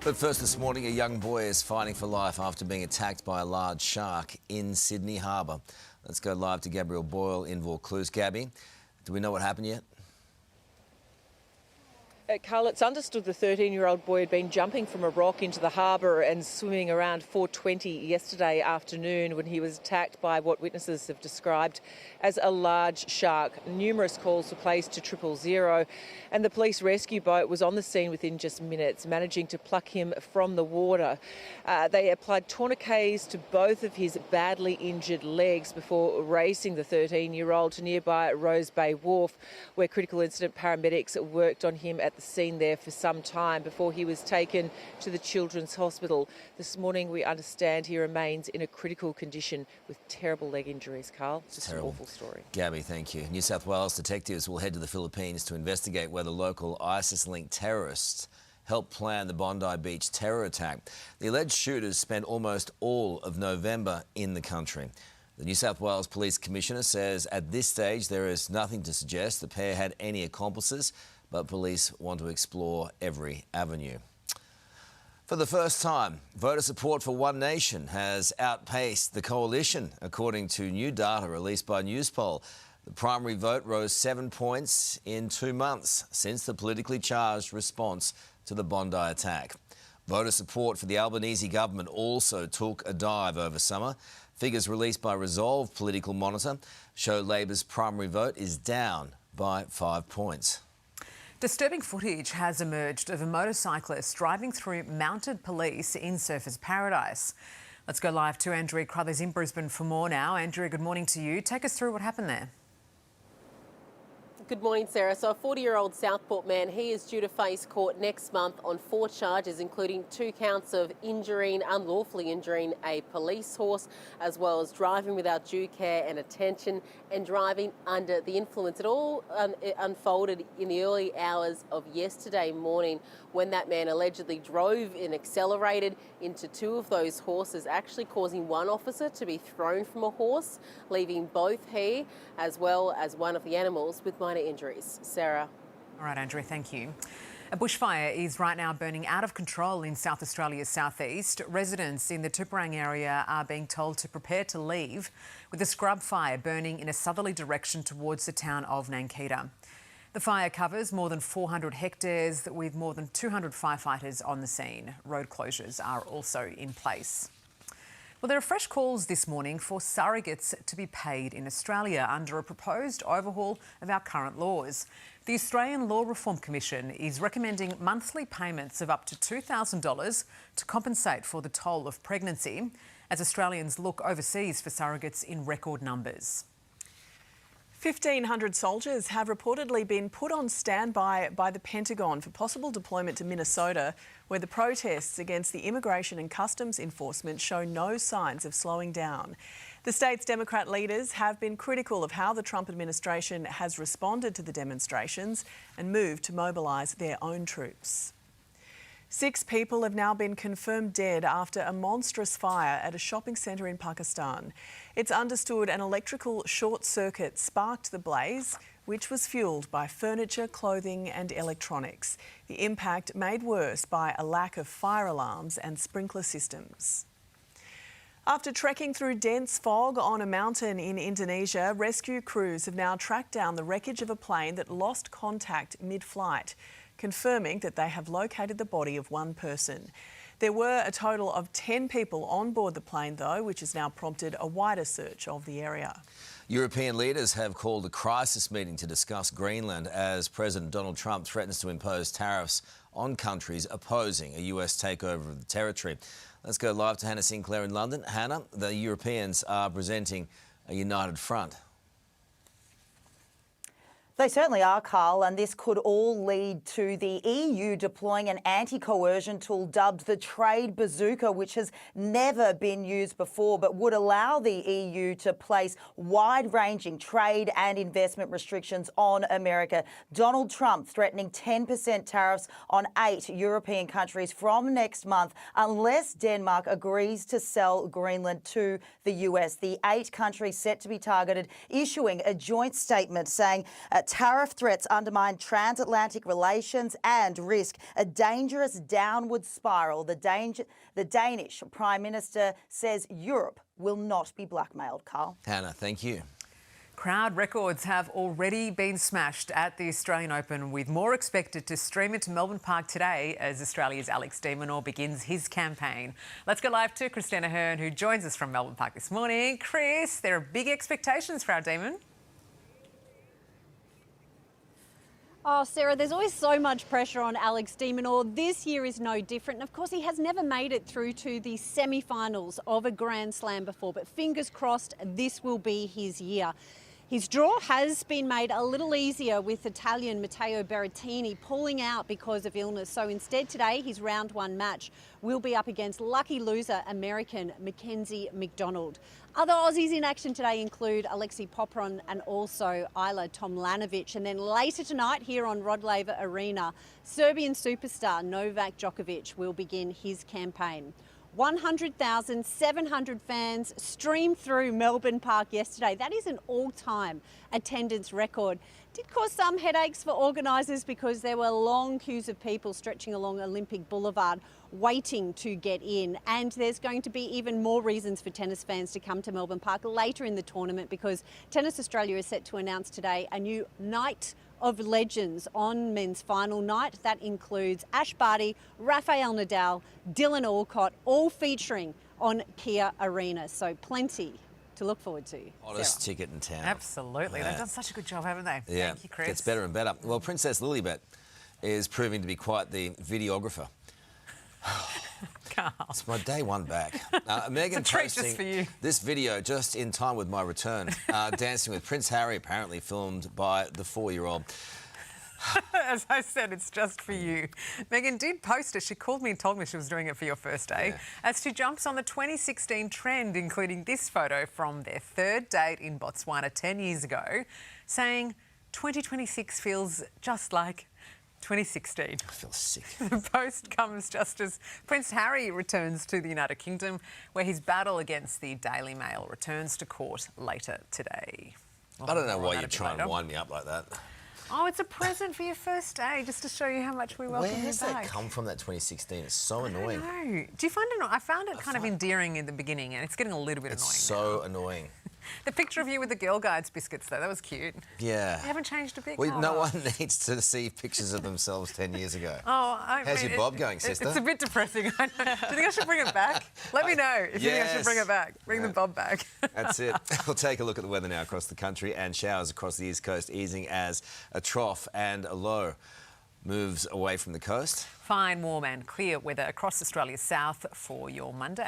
But first this morning, a young boy is fighting for life after being attacked by a large shark in Sydney Harbour. Let's go live to Gabrielle Boyle in Vaucluse. Gabby, do we know what happened yet? Carl, it's understood the 13-year-old boy had been jumping from a rock into the harbour and swimming around 4:20 yesterday afternoon when he was attacked by what witnesses have described as a large shark. Numerous calls were placed to 000 and the police rescue boat was on the scene within just minutes, managing to pluck him from the water. They applied tourniquets to both of his badly injured legs before racing the 13-year-old to nearby Rose Bay Wharf, where critical incident paramedics worked on him at the scene there for some time before he was taken to the Children's Hospital. This morning we understand he remains in a critical condition with terrible leg injuries, Carl. It's just an awful story. Gabby, thank you. New South Wales detectives will head to the Philippines to investigate whether local ISIS-linked terrorists helped plan the Bondi Beach terror attack. The alleged shooters spent almost all of November in the country. The New South Wales Police Commissioner says at this stage there is nothing to suggest the pair had any accomplices, but police want to explore every avenue. For the first time, voter support for One Nation has outpaced the coalition, according to new data released by Newspoll. The primary vote rose 7 points in 2 months since the politically charged response to the Bondi attack. Voter support for the Albanese government also took a dive over summer. Figures released by Resolve Political Monitor show Labor's primary vote is down by 5 points. Disturbing footage has emerged of a motorcyclist driving through mounted police in Surfers Paradise. Let's go live to Andrea Crothers in Brisbane for more now. Andrea, good morning to you. Take us through what happened there. Good morning, Sarah. So a 40-year-old Southport man, he is due to face court next month on 4 charges, including 2 counts of unlawfully injuring a police horse, as well as driving without due care and attention and driving under the influence. It all unfolded in the early hours of yesterday morning when that man allegedly drove and accelerated into 2 of those horses, actually causing one officer to be thrown from a horse, leaving both he as well as one of the animals with minor injuries. Sarah. All right, Andrea, thank you. A bushfire is right now burning out of control in South Australia's southeast. Residents in the Tuparang area are being told to prepare to leave, with the scrub fire burning in a southerly direction towards the town of Nankita. The fire covers more than 400 hectares with more than 200 firefighters on the scene. Road closures are also in place. Well, there are fresh calls this morning for surrogates to be paid in Australia under a proposed overhaul of our current laws. The Australian Law Reform Commission is recommending monthly payments of up to $2,000 to compensate for the toll of pregnancy, as Australians look overseas for surrogates in record numbers. 1,500 soldiers have reportedly been put on standby by the Pentagon for possible deployment to Minnesota, where the protests against the immigration and customs enforcement show no signs of slowing down. The state's Democrat leaders have been critical of how the Trump administration has responded to the demonstrations and moved to mobilise their own troops. 6 people have now been confirmed dead after a monstrous fire at a shopping centre in Pakistan. It's understood an electrical short circuit sparked the blaze, which was fuelled by furniture, clothing and electronics. The impact made worse by a lack of fire alarms and sprinkler systems. After trekking through dense fog on a mountain in Indonesia, rescue crews have now tracked down the wreckage of a plane that lost contact mid-flight, confirming that they have located the body of 1 person. There were a total of 10 people on board the plane, though, which has now prompted a wider search of the area. European leaders have called a crisis meeting to discuss Greenland as President Donald Trump threatens to impose tariffs on countries opposing a US takeover of the territory. Let's go live to Hannah Sinclair in London. Hannah, the Europeans are presenting a united front. They certainly are, Carl, and this could all lead to the EU deploying an anti-coercion tool dubbed the Trade Bazooka, which has never been used before, but would allow the EU to place wide-ranging trade and investment restrictions on America. Donald Trump threatening 10% tariffs on 8 European countries from next month unless Denmark agrees to sell Greenland to the US. The 8 countries set to be targeted issuing a joint statement saying Tariff threats undermine transatlantic relations and risk a dangerous downward spiral. The Danish Prime Minister says Europe will not be blackmailed. Carl. Hannah, thank you. Crowd records have already been smashed at the Australian Open, with more expected to stream into Melbourne Park today as Australia's Alex de Minaur begins his campaign. Let's go live to Christina Hearn, who joins us from Melbourne Park this morning. Chris, there are big expectations for our Demon. Oh, Sarah, there's always so much pressure on Alex de Minaur. This year is no different. And of course, he has never made it through to the semi-finals of a Grand Slam before, but fingers crossed this will be his year. His draw has been made a little easier with Italian Matteo Berrettini pulling out because of illness. So instead today, his round one match will be up against lucky loser American Mackenzie McDonald. Other Aussies in action today include Alexei Popron and also Ayla Tomljanovic. And then later tonight here on Rod Laver Arena, Serbian superstar Novak Djokovic will begin his campaign. 100,700 fans streamed through Melbourne Park yesterday. That is an all-time attendance record. Did cause some headaches for organisers because there were long queues of people stretching along Olympic Boulevard waiting to get in. And there's going to be even more reasons for tennis fans to come to Melbourne Park later in the tournament, because Tennis Australia is set to announce today a new night of legends on men's final night. That includes Ash Barty, Rafael Nadal, Dylan Alcott, all featuring on Kia Arena. So plenty to look forward to. Hottest ticket in town. Absolutely. Yeah. They've done such a good job, haven't they? Yeah. Thank you, Chris. Gets better and better. Well, Princess Lilibet is proving to be quite the videographer. It's my day one back. Megan it's a treat posting just for you. this video just in time with my return. Dancing with Prince Harry, apparently filmed by the 4-year-old. As I said, it's just for you. Megan did post it. She called me and told me she was doing it for your first day. Yeah. As she jumps on the 2016 trend, including this photo from their third date in Botswana 10 years ago, saying 2026 feels just like 2016. I feel sick. The post comes just as Prince Harry returns to the United Kingdom, where his battle against the Daily Mail returns to court later today. I don't know why you're trying to wind me up like that. Oh, it's a present for your first day, just to show you how much we welcome you back. Where does that come from, that 2016? It's so annoying. I don't know. Do you find it? I found it kind of endearing in the beginning, and it's getting a little bit It's annoying so now. annoying. The picture of you with the Girl Guides biscuits, though, that was cute. Yeah. You haven't changed a bit. Well, no Carla. one needs to see pictures of themselves 10 years ago. Oh, How's your bob going, sister? It's a bit depressing. I know. Do you think I should bring it back? Let me know if you think I should bring it back. Bring the bob back. That's it. We'll take a look at the weather now across the country, and showers across the east coast easing as a trough and a low moves away from the coast. Fine, warm and clear weather across Australia's south for your Monday.